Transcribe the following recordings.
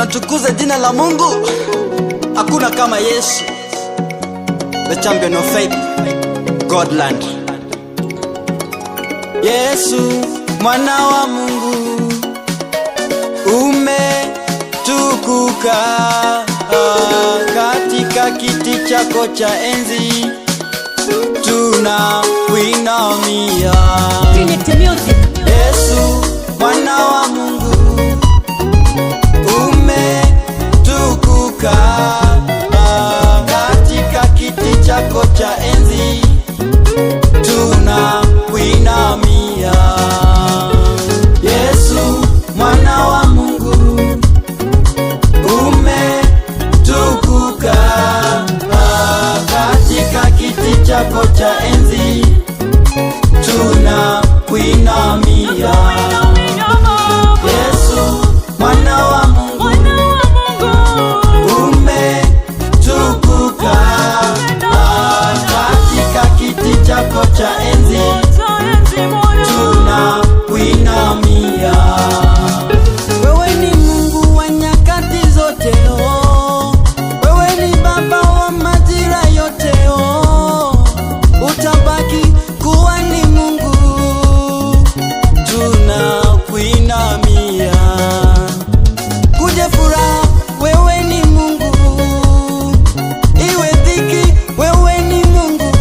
tunatukuza jina la Mungu. Hakuna kama Yesu, the champion of faith, Godland. Yesu mwana wa Mungu, umetukuka katika kiti chako cha enzi, tunakuinamia. Yesu mwana wa Mungu, umetukuka katika kiti chako cha enzi, tunakuinamia. Yesu mwana wa Mungu, umetukuka katika kiti chako cha enzi, tunakuinamia. Yesu mwana wa Mungu, umetukuka katika kiti chako cha enzi, tunakuinamia. Wewe ni Mungu wa nyakati zote, wewe ni Baba wa majira yote, utabaki kuwa ni Mungu, tunakuinamia. Kuje furaha, wewe ni Mungu, iwe dhiki, wewe ni Mungu,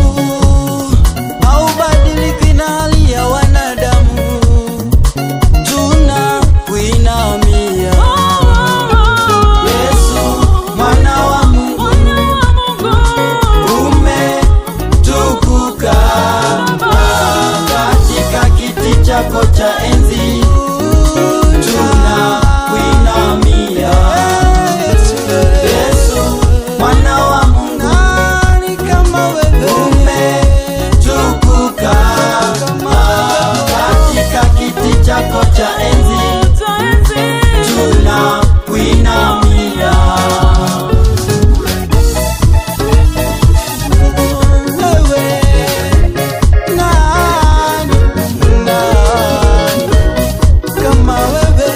haubadiliki na hali ya wanadamu, tunakuinamia. Yesu mwana wa Mungu, umetukuka katika kiti chako cha enzi, tunakuinamia. Yesu mwana wa Mungu, umetukuka katika kiti chako cha enzi, tunakuinamia. Wewe nani kama wewe,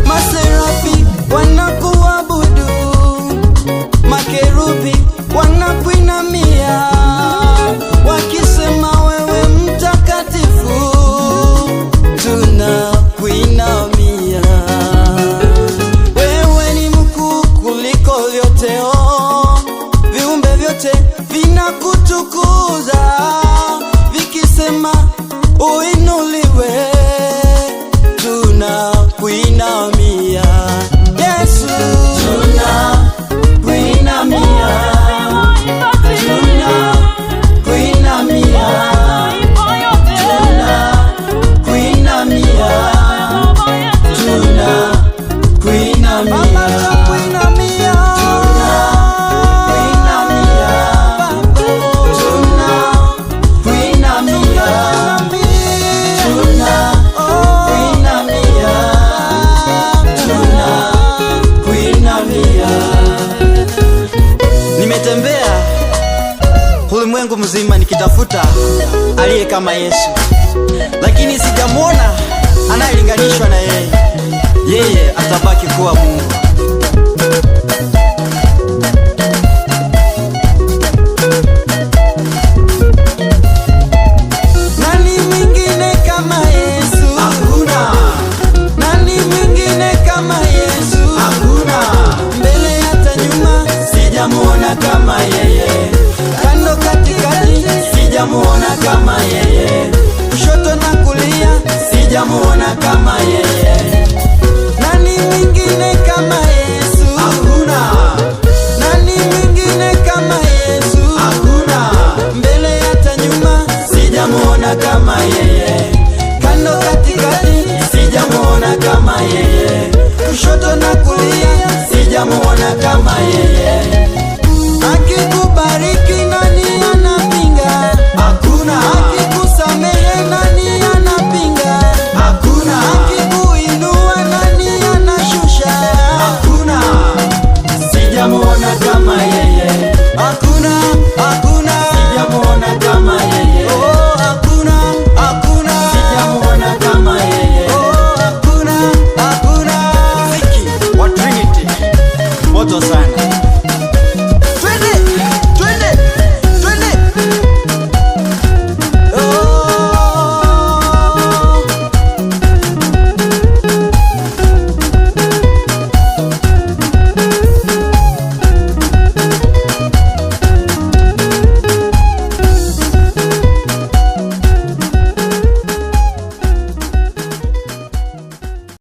maserafi wanakuabudu, makerubi wanakuinamia, wakisema wewe mtakatifu, tunakuinamia. Wewe ni mkuu kuliko vyote, viumbe vyote vinakutukuza, vikisema uinuliwe, tunakuinamia. Yesu tunakuinamia, tunakuinamia, tunakuinamia, tunakuinamia, nimetembea ulimwengu mzima nikitafuta aliye kama Yesu, lakini sijamwona anayelinganishwa na yeye. Yeye atabaki kuwa Mungu. Nani mwingine kama Yesu? Hakuna. Nani mwingine kama Yesu? Hakuna. Mbele hata nyuma sijamuona kama yeye, kando katikati sijamuona kama yeye, kushoto na kulia sijamuona kama yeye. Nani mwingine kama Yesu? Hakuna. Nani mwingine kama Yesu? Hakuna. Mbele hata nyuma sijamuona kama yeye, kando katikati sijamuona kama yeye, kushoto na kulia sijamuona kama yeye.